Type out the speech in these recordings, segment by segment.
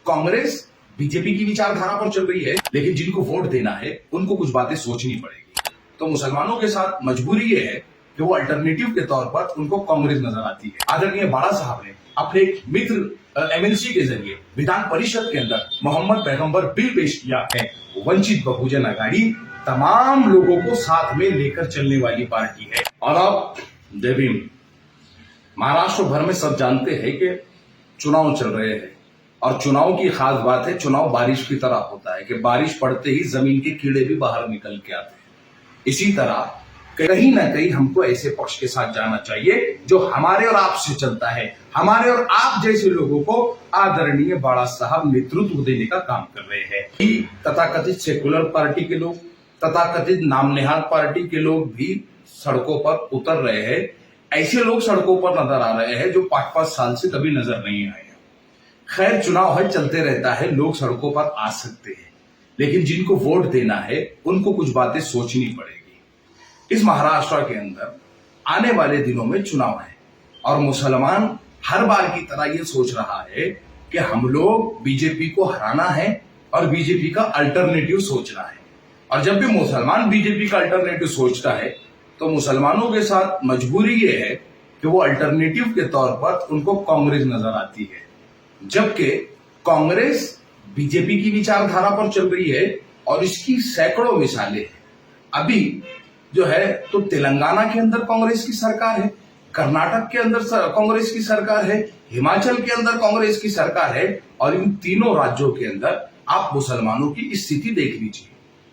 Congress BJP की विचारधारा पर चल रही है, लेकिन जिनको वोट देना है उनको कुछ बातें सोचनी पड़ेगी। तो मुसलमानों के साथ मजबूरी ये है कि वो अल्टरनेटिव के तौर पर उनको कांग्रेस नजर आती है। आदरणीय बाड़ा साहब ने अपने एक मित्र एमएलसी के जरिए विधान परिषद के अंदर मोहम्मद पैगंबर बिल पेश किया है। वंचित बहुजन अघाड़ी तमाम लोगों को साथ में लेकर चलने वाली पार्टी है। और अब देवी महाराष्ट्र भर में सब जानते हैं कि चुनाव चल रहे हैं और चुनाव की खास बात है, चुनाव बारिश की तरह होता है कि बारिश पड़ते ही जमीन के कीड़े भी बाहर निकल के आते हैं। इसी तरह कहीं ना कहीं हमको ऐसे पक्ष के साथ जाना चाहिए जो हमारे और आप से चलता है, हमारे और आप जैसे लोगों को आदरणीय बाड़ा साहब नेतृत्व देने का काम कर रहे हैं। तथाकथित सेकुलर पार्टी के लोग, तथाकथित नामनिहाल पार्टी के लोग भी सड़कों पर उतर रहे हैं। ऐसे लोग सड़कों पर नजर आ रहे हैं जो 5-5 साल से कभी नजर नहीं आए। खैर, चुनाव है, चलते रहता है, लोग सड़कों पर आ सकते हैं, लेकिन जिनको वोट देना है उनको कुछ बातें सोचनी पड़ेगी। इस महाराष्ट्र के अंदर आने वाले दिनों में चुनाव है और मुसलमान हर बार की तरह ये सोच रहा है कि हम लोग बीजेपी को हराना है और बीजेपी का अल्टरनेटिव सोचना है। और जब भी मुसलमान बीजेपी का अल्टरनेटिव सोचता है तो मुसलमानों के साथ मजबूरी ये है कि वो अल्टरनेटिव के तौर पर उनको कांग्रेस नजर आती है, जबकि कांग्रेस बीजेपी की विचारधारा पर चल रही है और इसकी सैकड़ों मिसालें हैं। अभी जो है तो तेलंगाना के अंदर कांग्रेस की सरकार है, कर्नाटक के अंदर कांग्रेस की सरकार है, हिमाचल के अंदर कांग्रेस की सरकार है और इन तीनों राज्यों के अंदर आप मुसलमानों की स्थिति देख लीजिए।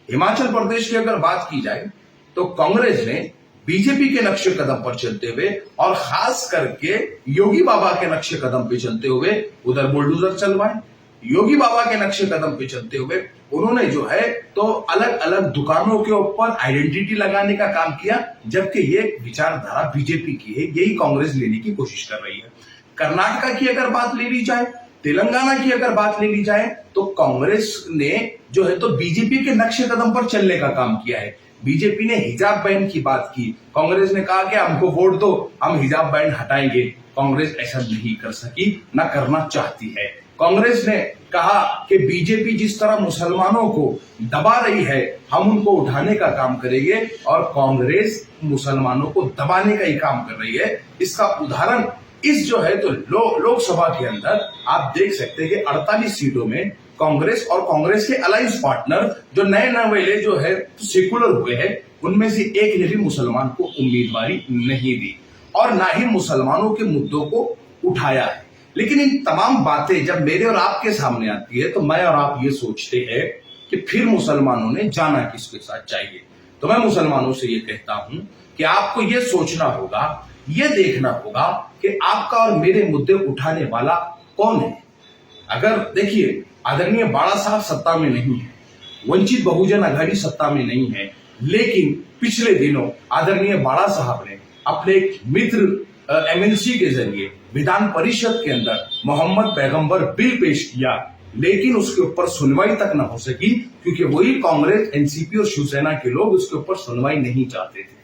हिमाचल प्रदेश की अगर बात की जाए तो कांग्रेस ने बीजेपी के नक्शे कदम पर चलते हुए और खास करके योगी बाबा के नक्शे कदम पे चलते हुए उधर बुलडोजर चलवाए। योगी बाबा के नक्शे कदम पे चलते हुए उन्होंने जो है तो अलग अलग दुकानों के ऊपर आइडेंटिटी लगाने का काम किया, जबकि ये विचारधारा बीजेपी की है, यही कांग्रेस लेने की कोशिश कर रही है। कर्नाटक की अगर बात ले ली जाए, तेलंगाना की अगर बात ले ली जाए तो कांग्रेस ने जो है तो बीजेपी के नक्शे कदम पर चलने का काम किया है। बीजेपी ने हिजाब बैन की बात की, कांग्रेस ने कहा कि हमको वोट दो, हम हिजाब बैन हटाएंगे। कांग्रेस ऐसा नहीं कर सकी, ना करना चाहती है। कांग्रेस ने कहा कि बीजेपी जिस तरह मुसलमानों को दबा रही है हम उनको उठाने का काम करेंगे और कांग्रेस मुसलमानों को दबाने का ही काम कर रही है। इसका उदाहरण इस जो है तो लोकसभा के अंदर आप देख सकते हैं कि 48 सीटों में कांग्रेस और कांग्रेस के अलायंस पार्टनर जो नए नवेले जो है सेकुलर हुए हैं उनमें से एक ने भी मुसलमान को उम्मीदवारी नहीं दी और ना ही मुसलमानों के मुद्दों को उठाया है। लेकिन इन तमाम बातें जब मेरे और आपके सामने आती है तो मैं और आप ये सोचते हैं कि फिर मुसलमानों ने जाना किसके साथ चाहिए। तो मैं मुसलमानों से ये कहता हूं कि आपको ये सोचना होगा, ये देखना होगा कि आपका और मेरे मुद्दे उठाने वाला कौन है। अगर देखिए, आदरणीय बाड़ा साहब सत्ता में नहीं है, वंचित बहुजन अघाड़ी सत्ता में नहीं है, लेकिन पिछले दिनों आदरणीय बाड़ा साहब ने अपने एक मित्र एमएलसी के जरिए विधान परिषद के अंदर मोहम्मद पैगंबर बिल पेश किया, लेकिन उसके ऊपर सुनवाई तक न हो सकी क्योंकि वही कांग्रेस, एनसीपी और शिवसेना के लोग उसके ऊपर सुनवाई नहीं चाहते थे।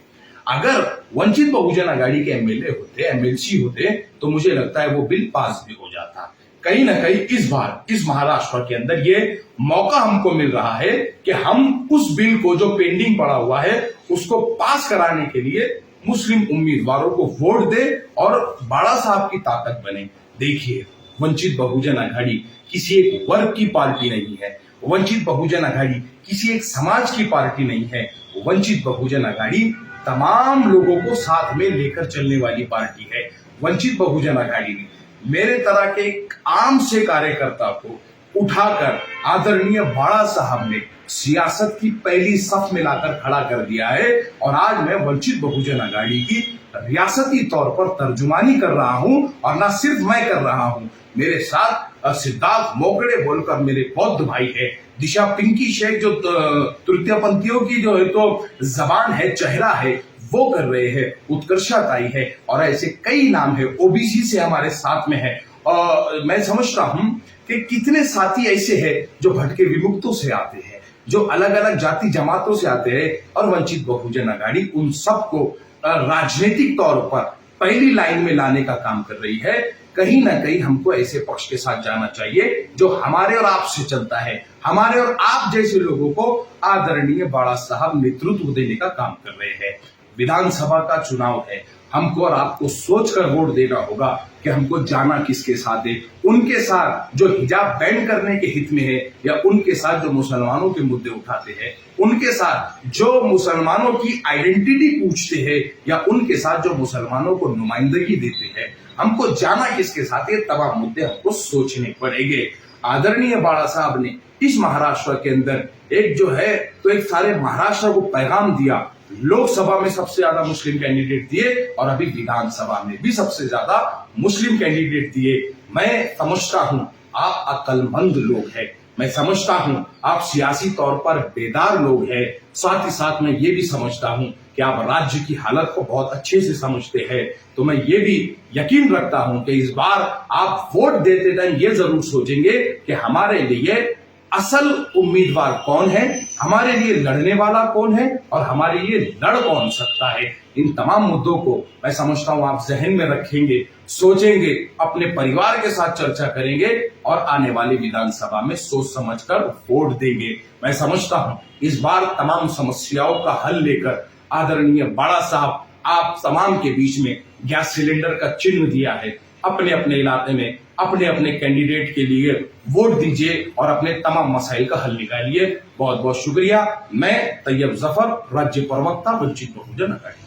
अगर वंचित बहुजन अघाड़ी के एमएलए होते, एमएलसी होते तो मुझे लगता है वो बिल पास भी हो जाता। कहीं ना कहीं इस बार इस महाराष्ट्र के अंदर ये मौका हमको मिल रहा है कि हम उस बिल को जो पेंडिंग पड़ा हुआ है उसको पास कराने के लिए मुस्लिम उम्मीदवारों को वोट दे और बाड़ा साहब की ताकत बने। देखिए, वंचित बहुजन अघाड़ी किसी एक वर्ग की पार्टी नहीं है, वंचित बहुजन अघाड़ी किसी एक समाज की पार्टी नहीं है, वंचित बहुजन अघाड़ी तमाम लोगों को साथ में लेकर चलने वाली पार्टी है। वंचित बहुजन अघाड़ी ने मेरे तरह के एक आम से कार्यकर्ता को उठाकर आदरणीय बाड़ा साहब ने सियासत की पहली सफ में लाकर खड़ा कर दिया है और आज मैं वंचित बहुजन अघाड़ी की रियासती तौर पर तर्जुमानी कर रहा हूं और ना सिर्फ मैं कर रहा हूं, मेरे साथ सिद्धार्थ मोगड़े बोलकर मेरे बौद्ध भाई है, दिशा पिंकी शेख जो तृतीय पंथियों की जो है तो जबान है, चेहरा है, वो कर रहे हैं, उत्कर्षा ताई है और ऐसे कई नाम है, ओबीसी से हमारे साथ में है। और मैं समझता हूं कि कितने साथी ऐसे हैं जो भटके विमुक्तों से आते हैं, जो अलग अलग जाति जमातों से आते हैं और वंचित बहुजन अघाड़ी उन सबको राजनीतिक तौर पर पहली लाइन में लाने का काम कर रही है। कहीं ना कहीं हमको ऐसे पक्ष के साथ जाना चाहिए जो हमारे और आपसे चलता है, हमारे और आप जैसे लोगों को आदरणीय बाड़ा साहब नेतृत्व देने का काम कर रहे हैं। विधानसभा का चुनाव है, हमको और आपको सोचकर वोट देना होगा कि हमको जाना किसके साथ है। उनके साथ जो हिजाब बैन करने के हित में है, या उनके साथ जो मुसलमानों के मुद्दे उठाते हैं, उनके साथ जो मुसलमानों की आइडेंटिटी पूछते हैं, या उनके साथ जो मुसलमानों को नुमाइंदगी देते हैं। हमको जाना किसके साथ, ये तमाम मुद्दे हमको सोचने पड़ेंगे। आदरणीय बाड़ा साहब ने इस महाराष्ट्र के अंदर एक जो है तो एक सारे महाराष्ट्र को पैगाम दिया। लोकसभा में सबसे ज्यादा मुस्लिम कैंडिडेट दिए और अभी विधानसभा में भी सबसे ज्यादा मुस्लिम कैंडिडेट दिए। मैं समझता हूं आप अक्लमंद लोग हैं, मैं समझता हूं आप सियासी तौर पर बेदार लोग हैं। साथ ही साथ मैं ये भी समझता हूं कि आप राज्य की हालत को बहुत अच्छे से समझते हैं। तो मैं ये भी यकीन रखता हूं कि इस बार आप वोट देते टाइम ये जरूर सोचेंगे कि हमारे लिए असल उम्मीदवार कौन है, हमारे लिए लड़ने वाला कौन है और हमारे लिए लड़ कौन सकता है। इन तमाम मुद्दों को मैं समझता हूं आप जहन में रखेंगे, सोचेंगे, अपने परिवार के साथ चर्चा करेंगे और आने वाली विधानसभा में सोच समझकर वोट देंगे। मैं समझता हूं इस बार तमाम समस्याओं का हल लेकर आदरणीय बाड़ा साहब आप तमाम के बीच में गैस सिलेंडर का चिन्ह दिया है। अपने अपने इलाके में अपने अपने कैंडिडेट के लिए वोट दीजिए और अपने तमाम मसाइल का हल निकालिए। बहुत बहुत शुक्रिया। मैं तैयब जफर, राज्य प्रवक्ता, वंचित बहुजन अघाड़ी।